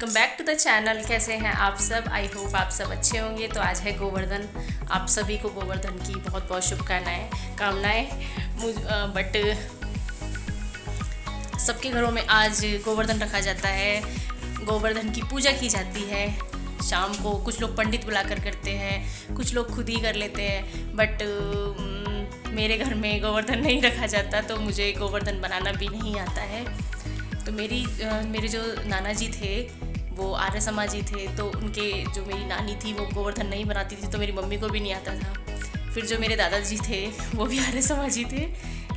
Welcome back to the channel. कैसे हैं आप सब? आई होप आप सब अच्छे होंगे। तो आज है गोवर्धन। आप सभी को गोवर्धन की बहुत बहुत कामनाएं। बट सबके घरों में आज गोवर्धन रखा जाता है, गोवर्धन की पूजा की जाती है। शाम को कुछ लोग पंडित बुलाकर करते हैं, कुछ लोग खुद ही कर लेते हैं। बट मेरे घर में गोवर्धन नहीं रखा जाता, तो मुझे गोवर्धन बनाना भी नहीं आता है। तो मेरे जो नाना जी थे वो आर्य समाजी थे, तो उनके जो मेरी नानी थी वो गोवर्धन नहीं बनाती थी, तो मेरी मम्मी को भी नहीं आता था। फिर जो मेरे दादाजी थे वो भी आर्य समाजी थे,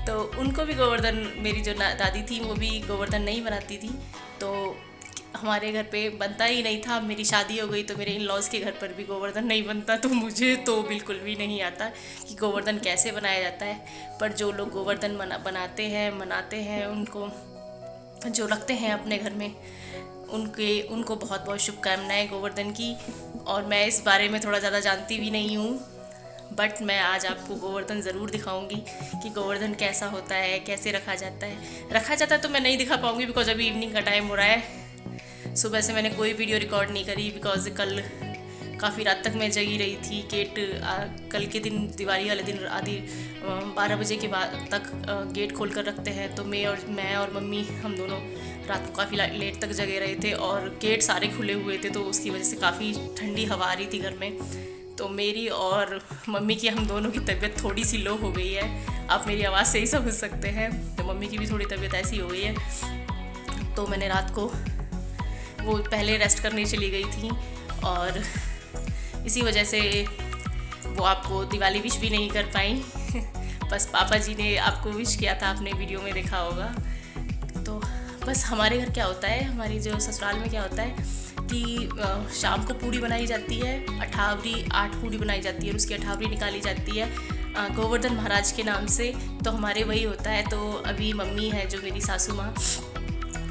तो उनको भी गोवर्धन, मेरी जो दादी थी वो भी गोवर्धन नहीं बनाती थी। तो हमारे घर पे बनता ही नहीं था। मेरी शादी हो गई तो मेरे इन लॉज के घर पर भी गोवर्धन नहीं बनता, तो मुझे तो बिल्कुल भी नहीं आता कि गोवर्धन कैसे बनाया जाता है। पर जो लोग गोवर्धन बनाते हैं, मनाते हैं, उनको जो रखते हैं अपने घर में, उनको बहुत बहुत शुभकामनाएं गोवर्धन की। और मैं इस बारे में थोड़ा ज़्यादा जानती भी नहीं हूँ, बट मैं आज आपको गोवर्धन ज़रूर दिखाऊंगी कि गोवर्धन कैसा होता है, कैसे रखा जाता है। तो मैं नहीं दिखा पाऊँगी बिकॉज अभी इवनिंग का टाइम हो रहा है। सुबह से मैंने कोई वीडियो रिकॉर्ड नहीं करी बिकॉज कल काफ़ी रात तक मैं जगी रही थी। कल के दिन, दिवाली वाले दिन आधी 12 बजे के बाद तक गेट खोल कर रखते हैं। तो मैं और मम्मी हम दोनों रात को काफ़ी लेट तक जगे रहे थे और गेट सारे खुले हुए थे, तो उसकी वजह से काफ़ी ठंडी हवा आ रही थी घर में। तो मेरी और मम्मी की, हम दोनों की तबीयत थोड़ी सी लो हो गई है। आप मेरी आवाज़ से ही समझ सकते हैं। तो मम्मी की भी थोड़ी तबीयत ऐसी हो गई है। तो मैंने रात को वो पहले रेस्ट करने चली गई थी और इसी वजह से वो आपको दिवाली विश भी नहीं कर पाई। बस पापा जी ने आपको विश किया था, आपने वीडियो में देखा होगा। तो बस हमारे घर क्या होता है, हमारी जो ससुराल में क्या होता है कि शाम को पूड़ी बनाई जाती है, 8 पूड़ी बनाई जाती है और उसकी 8 निकाली जाती है गोवर्धन महाराज के नाम से। तो हमारे वही होता है। तो अभी मम्मी है जो मेरी सासू माँ,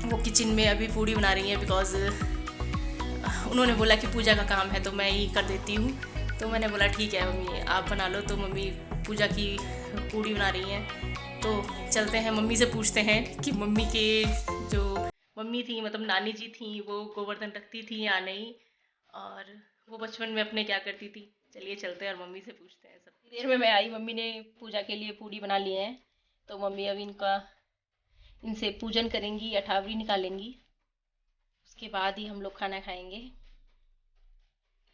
वो किचन में अभी पूड़ी बना रही हैं बिकॉज़ उन्होंने बोला कि पूजा का काम है तो मैं ही कर देती हूँ। तो मैंने बोला ठीक है मम्मी आप बना लो। तो मम्मी पूजा की पूड़ी बना रही हैं। तो चलते हैं, मम्मी से पूछते हैं कि मम्मी के जो मम्मी थी, मतलब नानी जी थी, वो गोवर्धन रखती थी या नहीं, और वो बचपन में अपने क्या करती थी। चलिए चलते हैं और मम्मी से पूछते हैं। सब देर में मैं आई, मम्मी ने पूजा के लिए पूड़ी बना ली है। तो मम्मी अब इनसे पूजन करेंगी, 8 निकालेंगी, उसके बाद ही हम लोग खाना खाएंगे।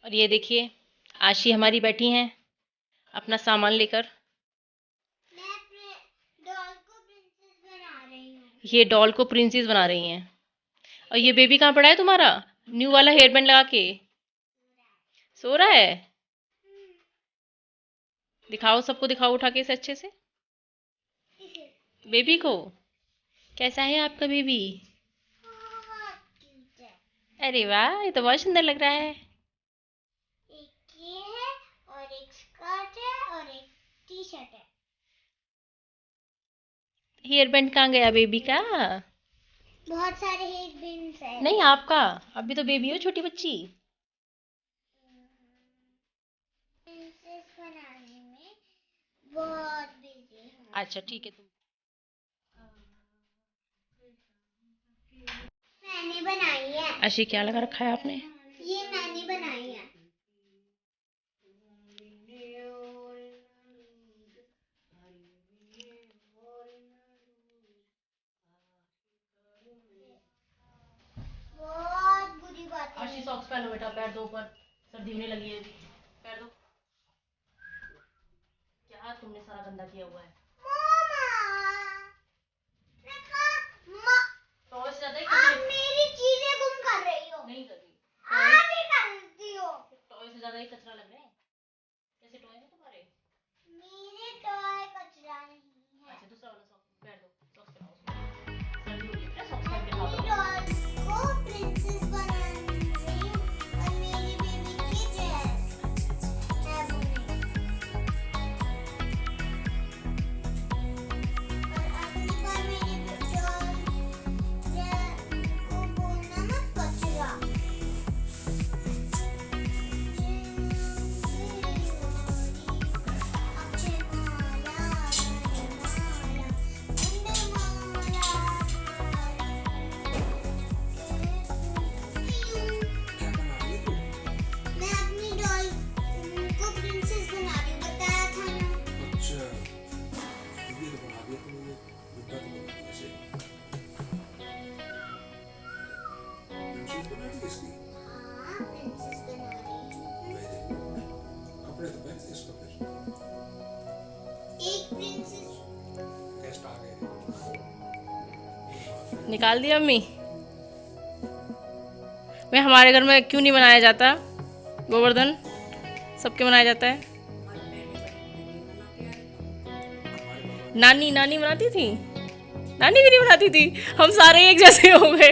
और ये देखिए आशी हमारी बैठी हैं अपना सामान लेकर। मैं अपने डॉल को प्रिंसेस बना रही हूँ। ये डॉल को प्रिंसेस बना रही हैं। और ये बेबी कहाँ पड़ा है तुम्हारा? न्यू वाला हेयर बैंड लगा के सो रहा है। दिखाओ, सबको दिखाओ उठा के इसे अच्छे से। बेबी को कैसा है आपका बेबी? बहुत क्यूट है। अरे वाह, ये तो बहुत सुंदर लग रहा है। एक ये है और एक स्कर्ट है और एक टी शर्ट है। हेयर बैंड कहाँ गया बेबी का? बहुत सारे हेयर बैंड्स है। नहीं आपका, अभी तो बेबी हो छोटी बच्ची। प्रिंसेस बनाने में बहुत बिजी हूँ। अच्छा ठीक है। तुम मैंने बनाई है। आशी क्या लगा रखा है आपने? ये मैंने बनाई है। बहुत बुरी बात है। आशी सॉक्स पहनो बेटा, पैर दो ऊपर, सर्दी होने लगी है। पैर दो। क्या तुमने सारा गंदा किया हुआ है? टॉय से ज्यादा ही आप मेरी चीजें गुम कर रही हो। नहीं कर रही। आप ही करती हो। टॉय से ज्यादा ही कचरा लग रहा है। कैसे टॉय है तुम्हारे? मेरे टॉय कचरा नहीं है। अच्छा दूसरा वाला सॉक्स पैर दो, सॉक्स पहनाओ उसको। सर्दी हो रही है, बेटा सॉक्स पहन के अपनी खाओ। डॉल को प्रिंसेस बना रही हूँ और मेरी बेबी की ड्रेस है वो नहीं। और अगली बार मेरी डॉल प्रिंसेस बना रही हूँ। कपड़े तो पहन इसको फिर एक प्रिंसेस गेस्ट आ गए। निकाल दिया अम्मी। मैं हमारे घर में क्यों नहीं बनाया जाता गोवर्धन? सबके मनाया जाता है। नानी नानी बनाती थी, नानी भी नहीं बनाती थी। हम सारे एक जैसे हो गए।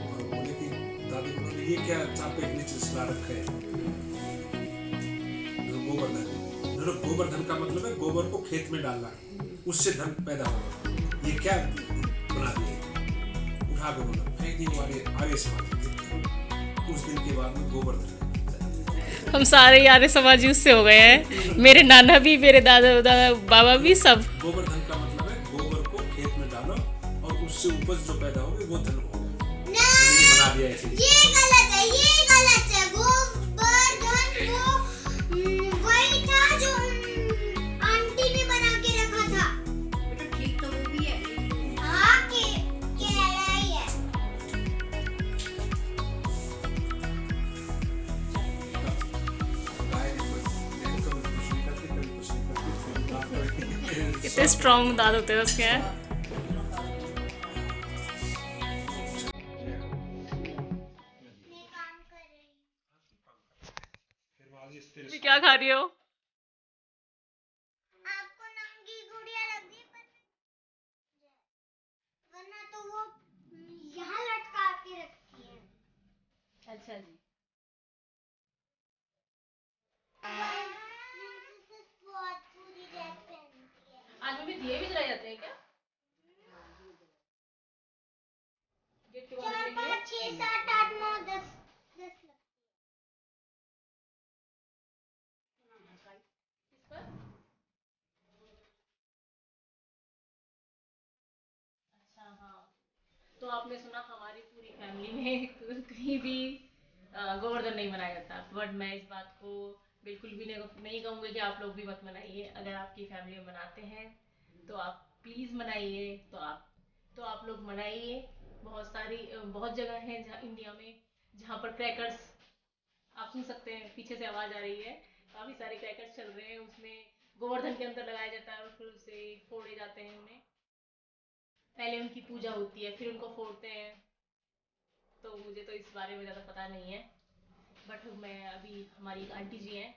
और बोले कि दादी बोले ये क्या चापे के नीचे सुला रखा है? गोवर्धन। गोवर्धन का मतलब है गोबर को खेत में डालना, उससे धन पैदा होगा। ये क्या बना दिए? उठा के बोला फेंक दिए वाले आर्य समाज। उस दिन के बाद में गोवर्धन। हम सारे आर्य समाजी उससे हो गए हैं। मेरे नाना भी, मेरे दादा दादा बाबा भी, सब। गोवर्धन का मतलब है गोबर को खेत में डालो और उससे उपज जो पैदा होगी वो धन होगा। ये बना दिया ऐसे। ये गलत है, ये गलत है। गोवर्धन वो वही था जो आंटी ने बना के रखा था। बेटा ठीक तो वो भी है। हाँ के लड़ाई है। कितने स्ट्रॉन्ग दांत होते हैं उसके। हैं मैं काम कर रही हूँ। भी क्या खा रही हो? आपको नंगी गुड़िया लगी पर वरना तो वो यहाँ लटका के रखती है। अच्छा जी। प्रिंसेस बहुत पूरी ड्रेस पहनती है। आज में भी दिए भी जलाए जाते हैं क्या? गेट के बाहर 4 निकले? 5 6 7 8 9 10 लगती है। किस पर? अच्छा हाँ। तो आपने सुना हमारी पूरी फैमिली में कहीं भी गोवर्धन नहीं मनाया जाता। बट मैं इस बात को बिल्कुल भी नहीं कहूँगी कि आप लोग भी मत मनाइए। अगर आपकी फैमिली में मनाते हैं तो आप प्लीज़ मनाइए। तो आप लोग मनाइए। बहुत जगह हैं जहाँ इंडिया में जहाँ पर क्रैकर्स आप सुन सकते हैं। पीछे से आवाज़ आ रही है। काफ़ी सारे क्रैकर्स चल रहे हैं। उसमें गोवर्धन के अंदर लगाया जाता है और फिर उसे फोड़े जाते हैं। उन्हें पहले उनकी पूजा होती है, फिर उनको फोड़ते हैं। तो मुझे तो इस बारे में ज़्यादा पता नहीं है। बट मैं अभी हमारी एक आंटी जी हैं,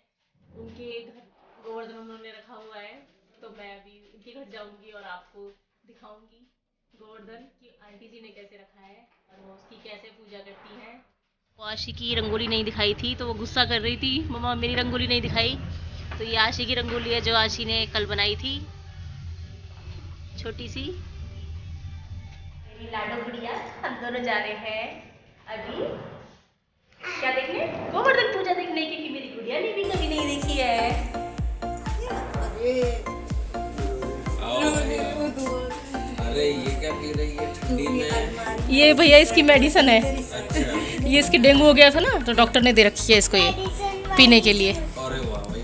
उनके घर गोवर्धन उन्होंने रखा हुआ है। तो मैं अभी उनके घर जाऊंगी और आपको दिखाऊंगी गोवर्धन की आंटी जी ने कैसे रखा है और वो उसकी कैसे पूजा करती हैं। वो आशी की रंगोली नहीं दिखाई थी तो वो गुस्सा कर रही थी, मम्मा मेरी रंगोली नहीं दिखाई। तो ये आशी की रंगोली है जो आशी ने कल बनाई थी, छोटी सी। मेरी लाडो गुड़िया, हम दोनों जा रहे हैं अभी क्या देखने? गोवर्धन पूजा देखने की। मेरी गुड़िया ने भी कभी नहीं देखी है। अरे ये क्या पी रही है ठंडी में? ये भैया इसकी मेडिसिन है। ये इसकी डेंगू हो गया था ना, तो डॉक्टर ने दे रखी है इसको ये पीने के लिए। अरे वाह भाई,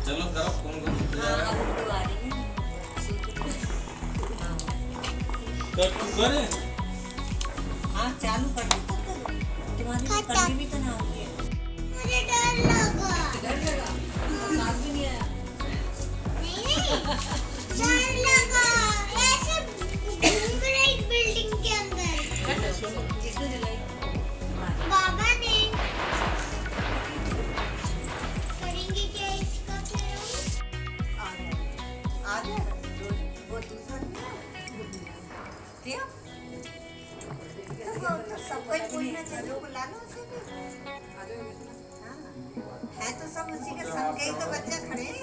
चलो करो कौन कौन करे। हाँ चालू कर दो तुम्हारी करनी भी तो ना होगी। मुझे डर लगा। डर लगा? सांस भी नहीं आया। नहीं डर लगा। ऐसे घूम रही बिल्डिंग के अंदर। किसने जलाई? बाबा ने करेंगे क्या इसका फिर? आ जाएगा वो दूसरा क्या? तो सबको ही पूछना चाहिए, बुला लो उसे भी। हाँ, है तो सब उसी के संग के ही तो बच्चे खड़े हैं।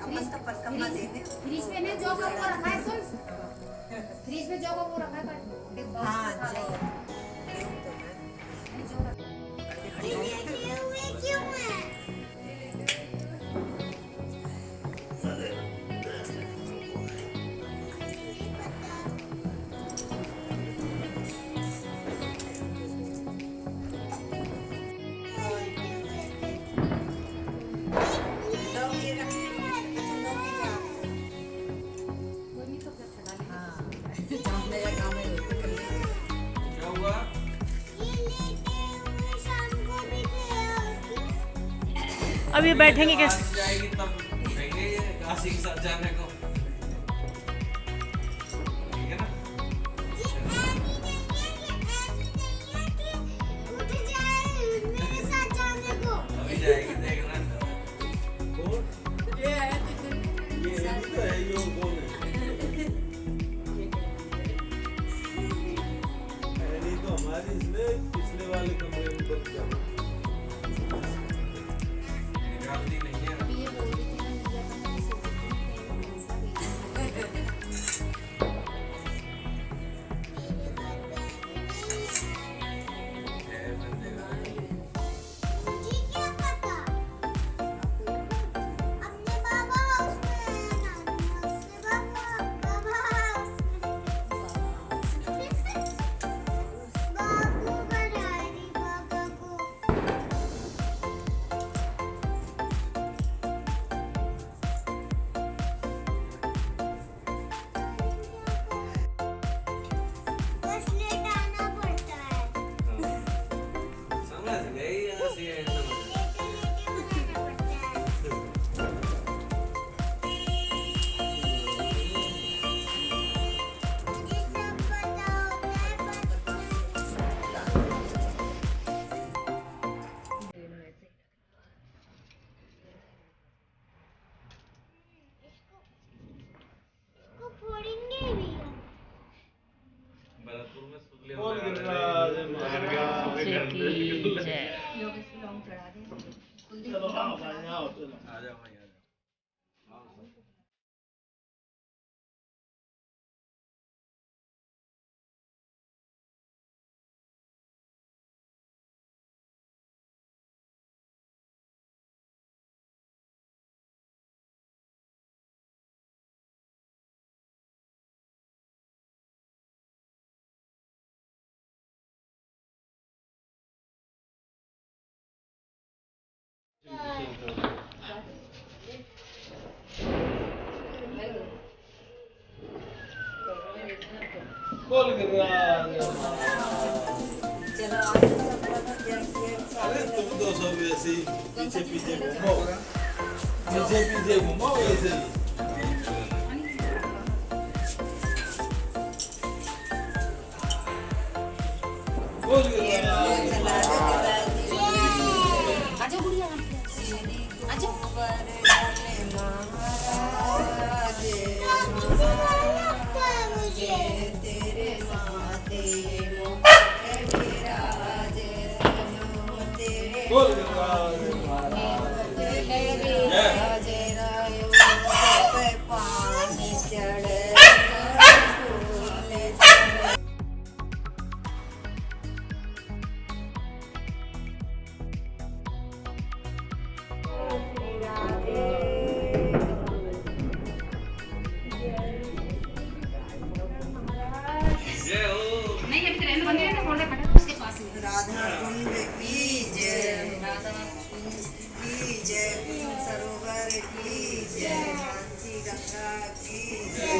अपन तो परकम्मा दे दे। फ्रिज में ने जो का वो रखा है सुन, फ्रिज में जो का वो रखा है हाँ जो ये देखिए हुए क्यों है? अब ये बैठेंगे कैसे? काशी जाएगी तब उठेंगे ये काशी के साथ जाने को, ठीक है ना? अभी जाएगी देखना। पिछले वाले कमरे में बंद कर। निकालती नहीं है। समझ गई ऐसी है समझ। भरतपुर में सुतले बोल हो गिरिराज चलो आओ भाई आओ चलो। आ जाओ भाई आ जाओ। बोल गिरिराज। चलो आज सब लोग जैसे अरे तुम दो सब ऐसे ही पीछे पीछे घूमो, पीछे पीछे घूमो ऐसे ही। बोल गिरिराज। चला दे आजा गुड़िया आजा तेरे माते बोल गिरिराज। पानी चढ़ जय हो। नहीं अभी ट्रेन बंद है ना थोड़ा फटाफट उसके पास में राधा कुंड की जय, की जय, सरोवर की जय, कांची गंगा की जय।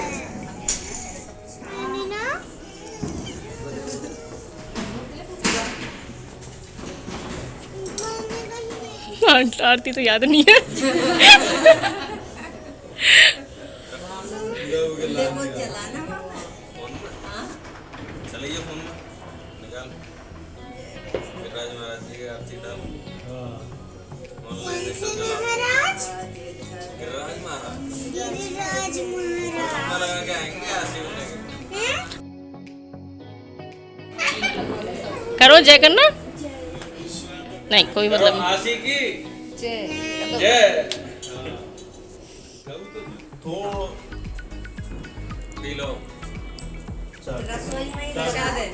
आरती तो याद नहीं है। देखो चलाना मामा। फोन में हाँ चलिए फोन में निकाल गिरिराज महाराज जी का आरती डाल ऑनलाइन देखो महाराज गिरिराज महाराज गिरिराज चश्मा महाराज लगा के आएंगे आरती होने करो जय करना नहीं कोई मतलब नहीं। आशी की जय जय। थोड़ा पी लो। रसोई में ही लगा दे।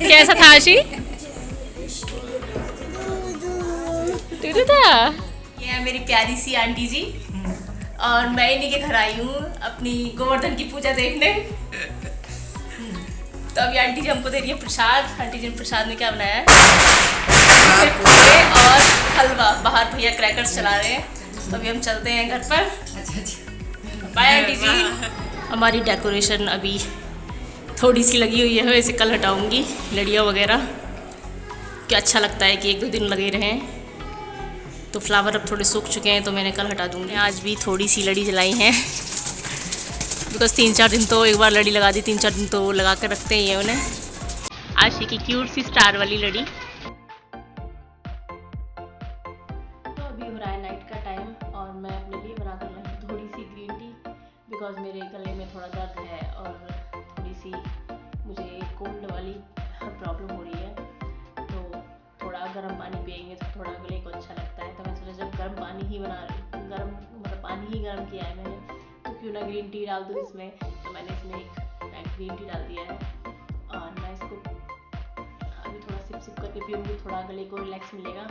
कैसा था आशी? तू था? ये है मेरी प्यारी सी आंटी जी और मैं इन्हीं के घर आई हूँ अपनी गोवर्धन की पूजा देखने। तो अभी आंटी जी हमको दे रही है प्रसाद। आंटी जी ने प्रसाद में क्या बनाया है? पूरे और हलवा। बाहर भैया क्रैकर्स चला रहे हैं तो अभी हम चलते हैं घर पर। बाय आंटी जी। हमारी डेकोरेशन अभी थोड़ी सी लगी हुई है, वैसे कल हटाऊंगी लड़ियाँ वगैरह। कि अच्छा लगता है कि 1-2 दिन लगे रहें। तो फ्लावर अब थोड़े सूख चुके हैं तो मैंने कल हटा दूँगी। आज भी थोड़ी सी लड़ी जलाई हैं बिकॉज 3-4 दिन तो एक बार लड़ी लगा दी, 3-4 दिन तो लगा कर रखते ही हैं उन्हें। आशी की क्यूट सी स्टार वाली लड़ी। तो अभी हो रहा है नाइट का टाइम और मैं अपने लिए बना कर रही हूँ थोड़ी सी ग्रीन टी बिकॉज मेरे गले में थोड़ा दर्द है और थोड़ी सी मुझे कोल्ड वाली प्रॉब्लम हो रही है। तो थोड़ा गर्म पानी पिएंगे तो थोड़ा गले को अच्छा लगता है। तो मैं सोचा जब गर्म पानी ही पानी ही गर्म किया है मैंने तो क्यों ना ग्रीन टी डाल दूँ इसमें। तो मैंने इसमें एक पैक ग्रीन टी डाल दिया है और मैं इसको अभी थोड़ा सिप करके पीऊँगी, थोड़ा गले को रिलैक्स मिलेगा।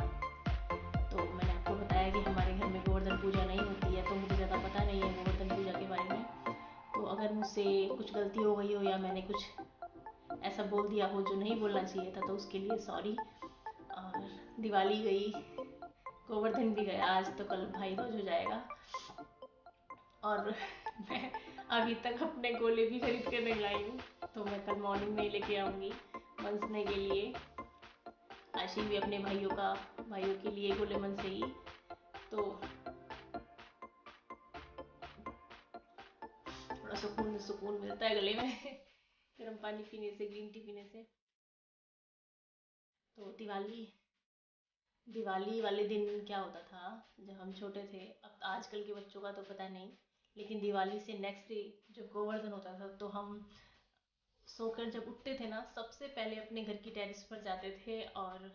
तो मैंने आपको बताया कि हमारे घर में गोवर्धन पूजा नहीं होती है तो मुझे ज़्यादा पता नहीं है गोवर्धन पूजा के बारे में। तो अगर मुझसे कुछ गलती हो गई हो या मैंने कुछ ऐसा बोल दिया हो जो नहीं बोलना चाहिए था तो उसके लिए सॉरी। और दिवाली गई, गोवर्धन भी गया, आज तो कल भाई दूज हो जाएगा और मैं अभी तक अपने गोले भी खरीद कर नहीं लाई हूँ। तो मैं कल मॉर्निंग में ही लेके आऊँगी मंसने के लिए। आशी भी अपने भाइयों के लिए गोले मनसेगी। तो थोड़ा सुकून मिलता है गले में गर्म पानी पीने से, ग्रीन टी पीने से। तो दिवाली वाले दिन क्या होता था जब हम छोटे थे, अब आजकल के बच्चों का तो पता नहीं, लेकिन दिवाली से नेक्स्ट डे जब गोवर्धन होता था तो हम सोकर जब उठते थे ना सबसे पहले अपने घर की टेरेस पर जाते थे और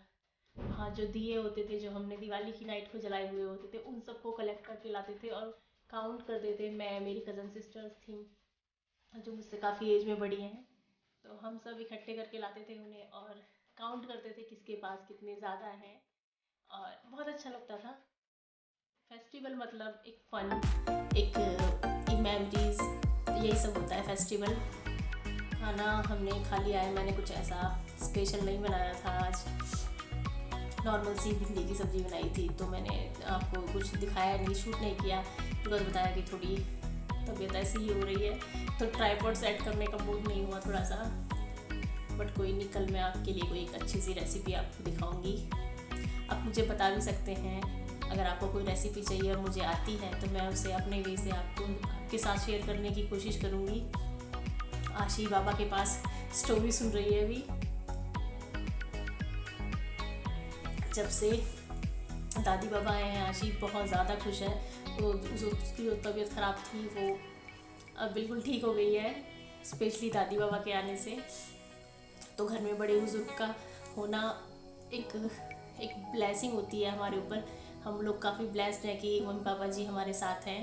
वहाँ जो दिए होते थे जो हमने दिवाली की नाइट को जलाए हुए होते थे उन सबको कलेक्ट करके लाते थे और काउंट करते थे। मैं, मेरी कज़न सिस्टर्स थी जो मुझसे काफ़ी एज में बड़ी हैं, तो हम सब इकट्ठे करके लाते थे उन्हें और काउंट करते थे किसके पास कितने ज़्यादा हैं और बहुत अच्छा लगता था। फेस्टिवल मतलब एक फन, एक मेमोरीज, यही सब होता है फेस्टिवल। खाना हमने खा लिया है, मैंने कुछ ऐसा स्पेशल नहीं बनाया था आज, नॉर्मल सी भिंडी की सब्ज़ी बनाई थी। तो मैंने आपको कुछ दिखाया नहीं, शूट नहीं किया बिकॉज बताया कि थोड़ी तबीयत ऐसी ही हो रही है तो ट्राइपॉड सेट करने का मूड नहीं हुआ थोड़ा सा। बट कोई नहीं, कल मैं आपके लिए कोई एक अच्छी सी रेसिपी आपको दिखाऊंगी। आप मुझे बता भी सकते हैं अगर आपको कोई रेसिपी चाहिए और मुझे आती है तो मैं उसे अपने वे से आपके साथ शेयर करने की कोशिश करूँगी। आशी बाबा के पास स्टोरी सुन रही है अभी। जब से दादी बाबा आए हैं आशी बहुत ज़्यादा खुश है। तो उसकी जो तबीयत ख़राब थी वो अब बिल्कुल ठीक हो गई है, स्पेशली दादी बाबा के आने से। तो घर में बड़े बुजुर्ग का होना एक ब्लेसिंग होती है हमारे ऊपर। हम लोग काफ़ी ब्लेस्ड हैं कि मम्मी पापा जी हमारे साथ हैं।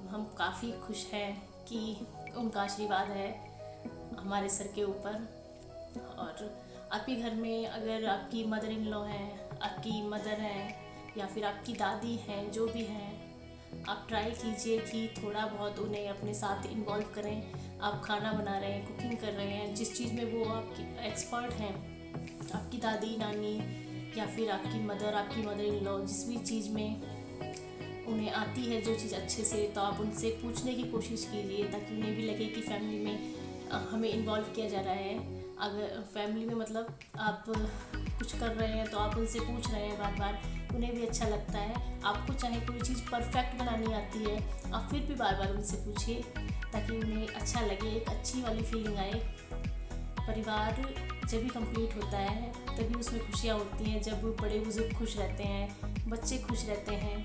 हम काफ़ी खुश हैं कि उनका आशीर्वाद है हमारे सर के ऊपर। और आपके घर में अगर आपकी मदर इन लॉ हैं, आपकी मदर हैं या फिर आपकी दादी हैं, जो भी हैं, आप ट्राई कीजिए कि थोड़ा बहुत उन्हें अपने साथ इन्वॉल्व करें। आप खाना बना रहे हैं, कुकिंग कर रहे हैं, जिस चीज़ में वो आपकी एक्सपर्ट हैं, आपकी दादी नानी या फिर आपकी मदर इन लॉ, जिस भी चीज़ में उन्हें आती है जो चीज़ अच्छे से, तो आप उनसे पूछने की कोशिश कीजिए ताकि उन्हें भी लगे कि फैमिली में हमें इन्वॉल्व किया जा रहा है। अगर फैमिली में मतलब आप कुछ कर रहे हैं तो आप उनसे पूछ रहे हैं बार बार, उन्हें भी अच्छा लगता है। आपको चाहे कोई चीज़ परफेक्ट बनानी आती है, आप फिर भी बार बार उनसे पूछिए ताकि उन्हें अच्छा लगे, एक अच्छी वाली फीलिंग आए। परिवार जब भी कंप्लीट होता है तभी उसमें खुशियाँ होती हैं, जब बड़े बुजुर्ग खुश रहते हैं, बच्चे खुश रहते हैं।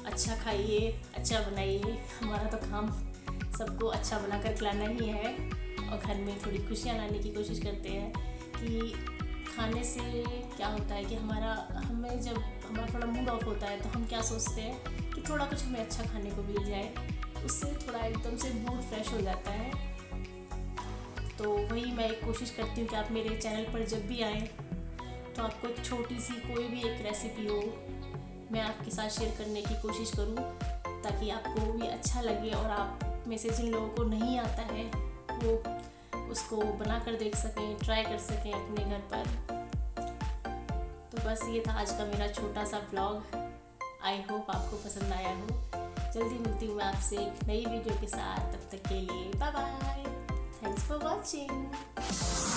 अच्छा खाइए, अच्छा बनाइए, हमारा तो काम सबको अच्छा बनाकर खिलाना ही है और घर में थोड़ी खुशियाँ लाने की कोशिश करते हैं। कि खाने से क्या होता है कि हमें जब हमारा थोड़ा मूड ऑफ होता है तो हम क्या सोचते हैं कि थोड़ा कुछ हमें अच्छा खाने को मिल जाए, उससे थोड़ा एकदम से मूड फ्रेश हो जाता है। तो वही मैं एक कोशिश करती हूँ कि आप मेरे चैनल पर जब भी आएँ तो आपको एक छोटी सी कोई भी एक रेसिपी हो मैं आपके साथ शेयर करने की कोशिश करूँ ताकि आपको भी अच्छा लगे और आप में से जिन लोगों को नहीं आता है वो उसको बना कर देख सकें, ट्राई कर सकें अपने घर पर। तो बस ये था आज का मेरा छोटा सा व्लॉग। आई होप आपको पसंद आया हो। जल्दी मिलती हूँ मैं आपसे एक नई वीडियो के साथ, तब तक के लिए bye bye. Thanks for watching.